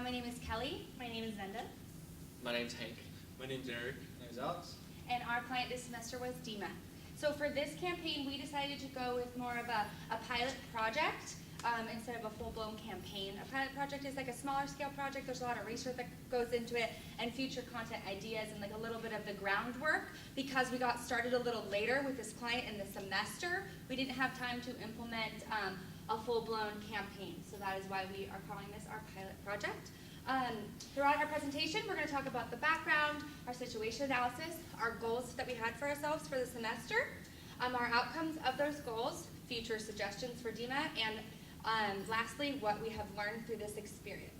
My name is Kelly. My name is Zenda. My name's Hank. My name's Eric. My name's Alex. And our client this semester was DIMA. So for this campaign, we decided to go with more of a pilot project instead of a full-blown campaign. A pilot project is like a smaller scale project. There's a lot of research that goes into it and future content ideas and like a little bit of the groundwork. Because we got started a little later with this client in the semester, we didn't have time to implement a full-blown campaign. So that is why we are calling this our pilot project. Throughout our presentation, we're going to talk about the background, our situation analysis, our goals that we had for ourselves for the semester, our outcomes of those goals, future suggestions for DIMA, and lastly, what we have learned through this experience.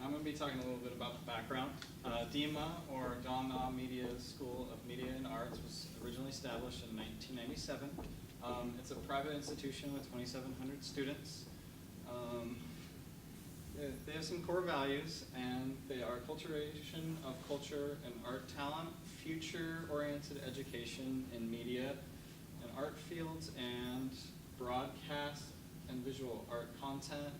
I'm going to be talking a little bit about the background. DIMA, or Ghana Media School of Media and Arts, was originally established in 1997. It's a private institution with 2,700 students. They have some core values, and they are culturation of culture and art talent, future-oriented education in media and art fields, and broadcast and visual art content.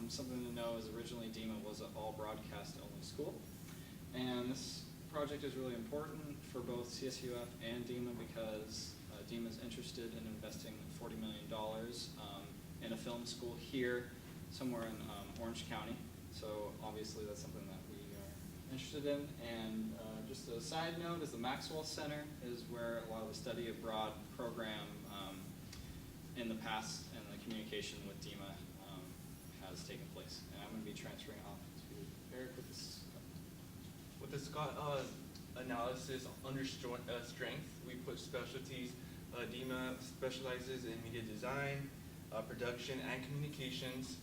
Something to know is originally DIMA was an all broadcast-only school, and this project is really important for both CSUF and DIMA because DIMA is interested in investing $40 million in a film school here somewhere in Orange County. So obviously that's something that we are interested in. And just a side note is the Maxwell Center is where a lot of the study abroad program in the past and the communication with DIMA has taken place. And I'm going to be transferring off to Eric with this. With the SCOT analysis under strength, we put specialties. DIMA specializes in media design, production, and communications.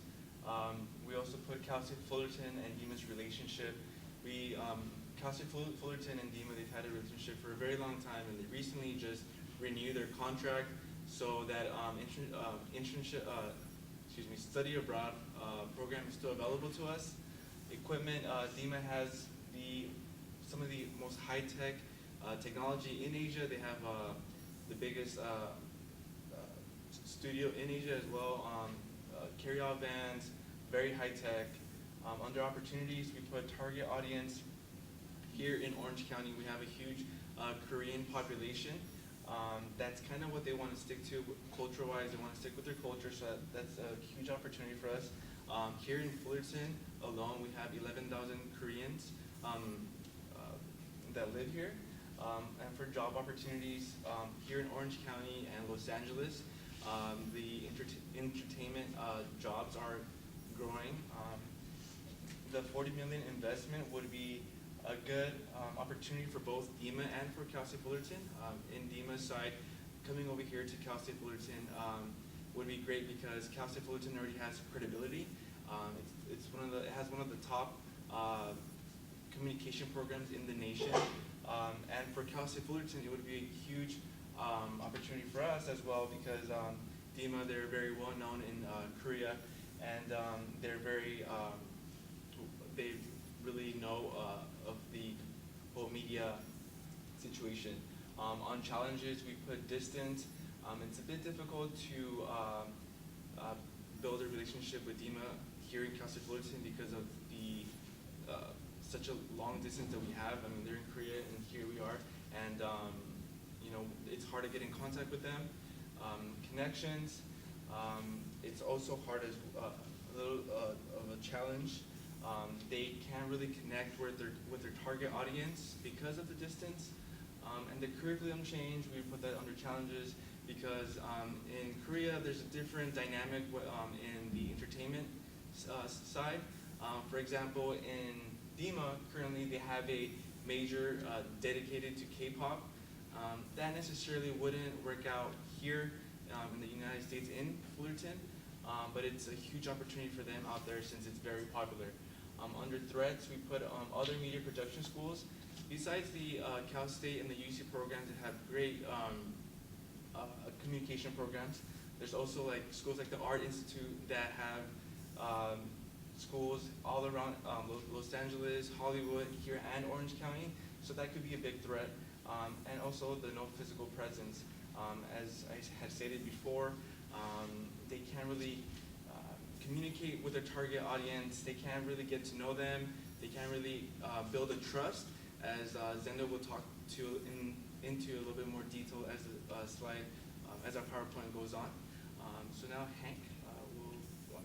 We also put Cal State Fullerton and DIMA's relationship. Cal State Fullerton and DIMA, they've had a relationship for a very long time, and they recently just renewed their contract so that study abroad program is still available to us. Equipment, DIMA has some of the most high-tech technology in Asia. They have the biggest studio in Asia as well. Carry-out vans, very high-tech. Under opportunities, we put target audience. Here in Orange County, we have a huge Korean population. That's kind of what they want to stick to culture-wise. They want to stick with their culture, so that's a huge opportunity for us. Here in Fullerton alone, we have 11,000 Koreans that live here. And for job opportunities, here in Orange County and Los Angeles, the entertainment jobs are growing. The $40 million investment would be a good opportunity for both DIMA and for Cal State Fullerton. In DIMA's side, coming over here to Cal State Fullerton would be great because Cal State Fullerton already has credibility. It has one of the top communication programs in the nation. And for Cal State Fullerton, it would be a huge opportunity for us as well because DIMA, they're very well known in Korea, and they're they really know of the whole media situation. On challenges, we put distance. It's a bit difficult to build a relationship with DIMA here in Cal State Fullerton because of the such a long distance that we have. I mean, they're in Korea and here we are, and it's hard to get in contact with them. Connections, it's also hard as a little of a challenge. They can't really connect with their target audience because of the distance. And the curriculum change, we put that under challenges because in Korea there's a different dynamic in the entertainment side. For example, in DIMA, currently they have a major dedicated to K-pop. That necessarily wouldn't work out here in the United States in Fullerton, but it's a huge opportunity for them out there since it's very popular. Under threats, we put other media production schools. Besides the Cal State and the UC programs that have great communication programs, there's also like schools like the Art Institute that have schools all around Los Angeles, Hollywood, here, and Orange County. So that could be a big threat. And also the no physical presence. As I had stated before, they can't really communicate with their target audience. They can't really get to know them. They can't really build a trust, as Zenda will talk into a little bit more detail as the slide, as our PowerPoint goes on. So now Hank will go on.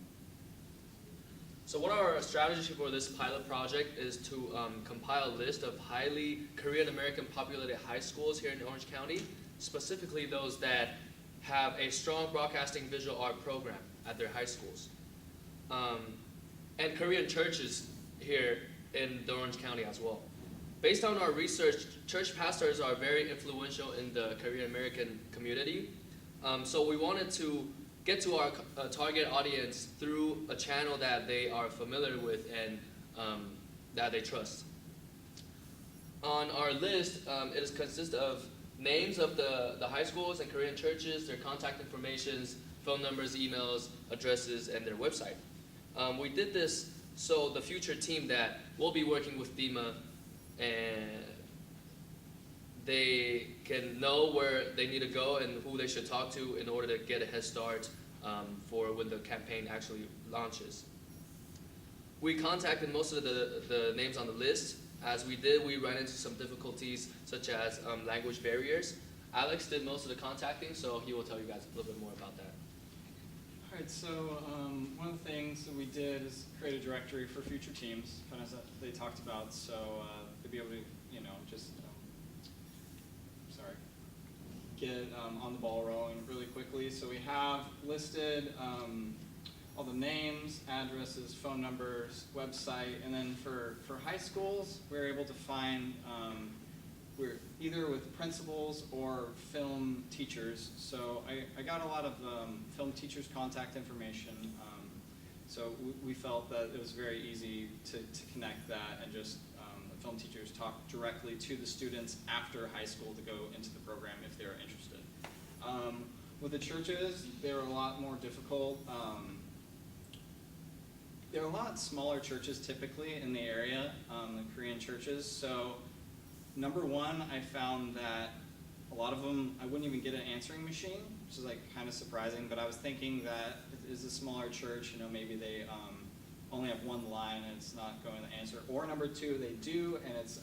So one of our strategies for this pilot project is to compile a list of highly Korean American populated high schools here in Orange County, specifically those that have a strong broadcasting visual art program at their high schools. And Korean churches here in the Orange County as well. Based on our research, church pastors are very influential in the Korean American community. So we wanted to get to our target audience through a channel that they are familiar with and that they trust. On our list, it consists of names of the high schools and Korean churches, their contact informations, phone numbers, emails, addresses, and their website. We did this so the future team that will be working with DIMA, and they can know where they need to go and who they should talk to in order to get a head start for when the campaign actually launches. We contacted most of the names on the list. As we did, we ran into some difficulties such as language barriers. Alex did most of the contacting, so he will tell you guys a little bit more about that. All right, so one of the things that we did is create a directory for future teams, kind of as they talked about, so they'd be able to, just, get on the ball rolling really quickly. So we have listed all the names, addresses, phone numbers, website, and then for high schools, we're able to find, we're either with principals or film teachers. So I got a lot of film teachers' contact information. So we felt that it was very easy to connect that and just the film teachers talk directly to the students after high school to go into the program if they're interested. With the churches, they were a lot more difficult. There are a lot smaller churches typically in the area, the Korean churches. So number one, I found that a lot of them, I wouldn't even get an answering machine, which is like kind of surprising, but I was thinking that it is a smaller church, maybe they only have one line and it's not going to answer. Or number two, they do, and it's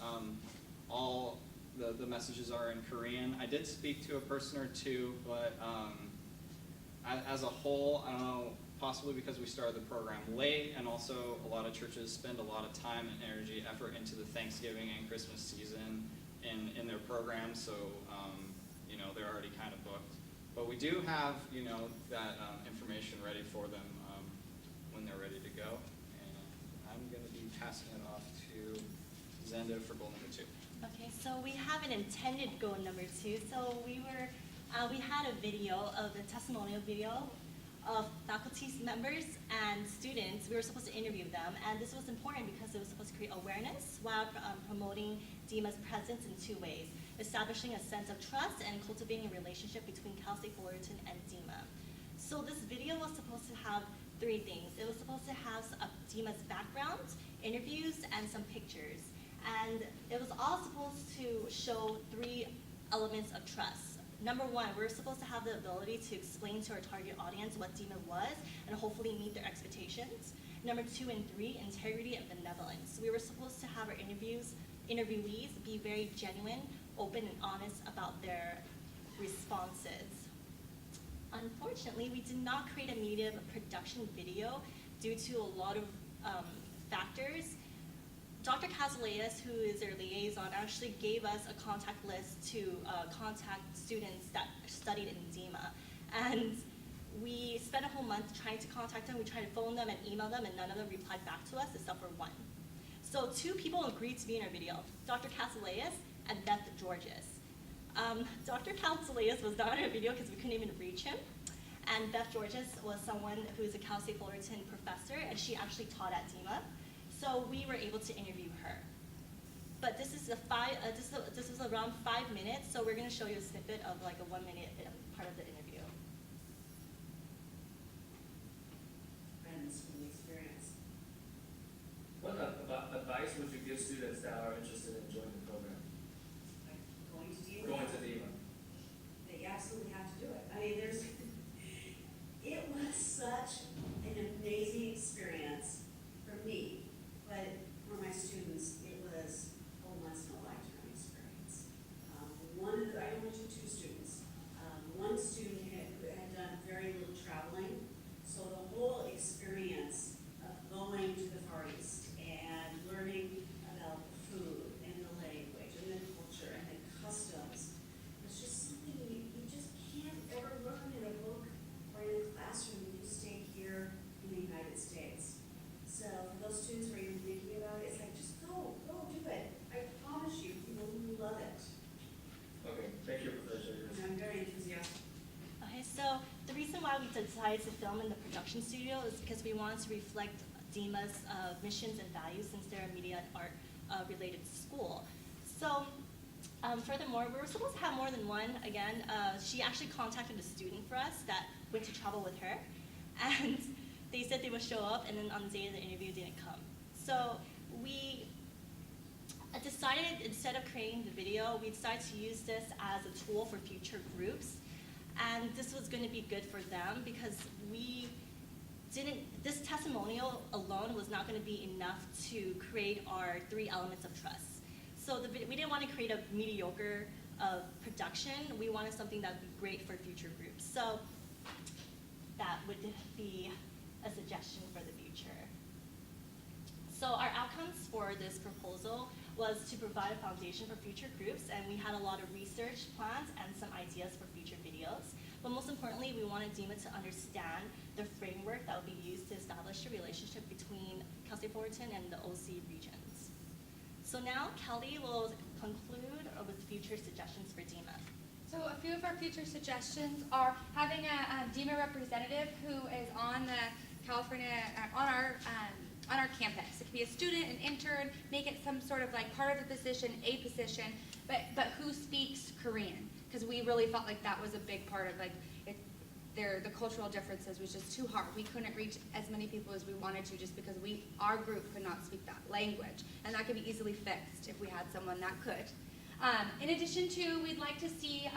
all the messages are in Korean. I did speak to a person or two, but as a whole, I don't know, possibly because we started the program late, and also a lot of churches spend a lot of time and energy, effort into the Thanksgiving and Christmas season in their programs, so they're already kind of booked. But we do have that information ready for them when they're ready to go. And I'm going to be passing it off to Zenda for goal number 2. Okay, so we have an intended goal number 2. So we had a video of a testimonial video of faculty members and students. We were supposed to interview them, and this was important because it was supposed to create awareness while promoting DIMA's presence in 2 ways: establishing a sense of trust and cultivating a relationship between Cal State Fullerton and DIMA. So this video was supposed to have 3 things. It was supposed to have DIMA's background, interviews, and some pictures. And it was all supposed to show 3 elements of trust. Number 1, we're supposed to have the ability to explain to our target audience what DIMA was and hopefully meet their expectations. Number 2 and 3, integrity and benevolence. We were supposed to have our interviewees be very genuine, open, and honest about their responses. Unfortunately, we did not create a media production video due to a lot of factors. Dr. Casaleas, who is their liaison, actually gave us a contact list to contact students that studied in DIMA. And we spent a whole month trying to contact them. We tried to phone them and email them, and none of them replied back to us except for 1. So 2 people agreed to be in our video: Dr. Casaleas and Beth Georges. Dr. Casaleas was not in our video because we couldn't even reach him. And Beth Georges was someone who is a Cal State Fullerton professor, and she actually taught at DIMA. So we were able to interview her. But this is this was around 5 minutes, so we're going to show you a snippet of like a 1-minute part of the interview. Friends from the experience. What advice would you give students that are interested in joining the program? Like going to DIMA. Going to DIMA. They absolutely have to do it. I mean, it was such an amazing only took 2 students. One student had done very little traveling, so the whole experience of going to the Far East and learning about the food and the language and the culture and the customs was just something you just can't ever learn in a book or in a classroom if you stay here in the United States. So for those students who are even thinking about it, it's like, just go do it. I promise you, you will love it. Okay, thank you, Professor. And I'm very enthusiastic. Okay, so the reason why we decided to film in the production studio is because we wanted to reflect DIMA's missions and values, since they're a media and art related school. So furthermore, we were supposed to have more than one. Again, she actually contacted a student for us that went to travel with her, and they said they would show up, and then on the day of the interview didn't come. So we decided, instead of creating the video, we decided to use this as a tool for future groups. And this was going to be good for them because this testimonial alone was not going to be enough to create our 3 elements of trust. So we didn't want to create a mediocre production. We wanted something that would be great for future groups. So that would be a suggestion for the future. So our outcomes for this proposal was to provide a foundation for future groups, and we had a lot of research plans and some ideas for future videos. But most importantly, we wanted DIMA to understand the framework that would be used to establish a relationship between Cal State Fullerton and the OC regions. So now Kelly will conclude with future suggestions for DIMA. So a few of our future suggestions are having a DIMA representative who is on the California, on our campus. It could be a student, an intern, make it some sort of like part of the position, but who speaks Korean? Because we really felt like that was a big part of like the cultural differences was just too hard. We couldn't reach as many people as we wanted to just because our group could not speak that language. And that could be easily fixed if we had someone that could. In addition to, we'd like to see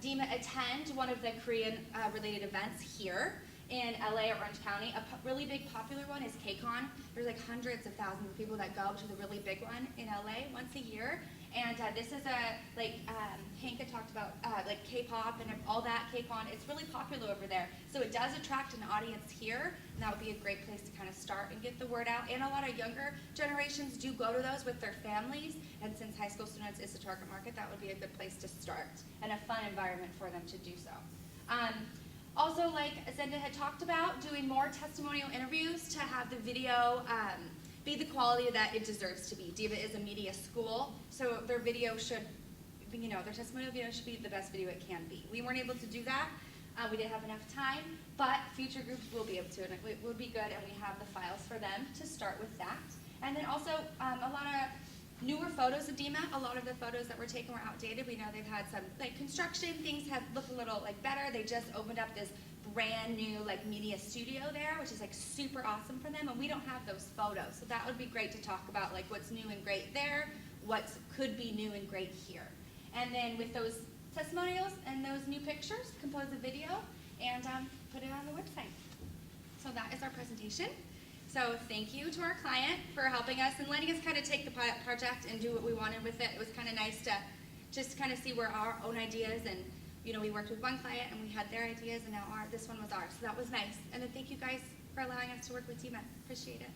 DIMA attend one of the Korean related events here in LA or Orange County. A really big popular one is KCON. There's like hundreds of thousands of people that go to the really big one in LA once a year. And this is Hank had talked about like K-pop and all that, KCON. It's really popular over there. So it does attract an audience here, and that would be a great place to kind of start and get the word out. And a lot of younger generations do go to those with their families, and since high school students is the target market, that would be a good place to start and a fun environment for them to do so. Also, like Zenda had talked about, doing more testimonial interviews to have the video be the quality that it deserves to be. DIMA is a media school, so their video should, their testimonial video should be the best video it can be. We weren't able to do that. We didn't have enough time, but future groups will be able to, and it would be good, and we have the files for them to start with that. And then also a lot of newer photos of DIMA. A lot of the photos that were taken were outdated. We know they've had some construction, things have looked a little better. They just opened up this brand new media studio there, which is super awesome for them, and we don't have those photos. So that would be great to talk about what's new and great there, what could be new and great here. And then with those testimonials and those new pictures, compose a video and put it on the website. So that is our presentation. So thank you to our client for helping us and letting us kind of take the project and do what we wanted with it. It was kind of nice to just kind of see where our own ideas, and we worked with one client and we had their ideas, and now this one was ours. So that was nice. And then thank you guys for allowing us to work with DIMA. Appreciate it.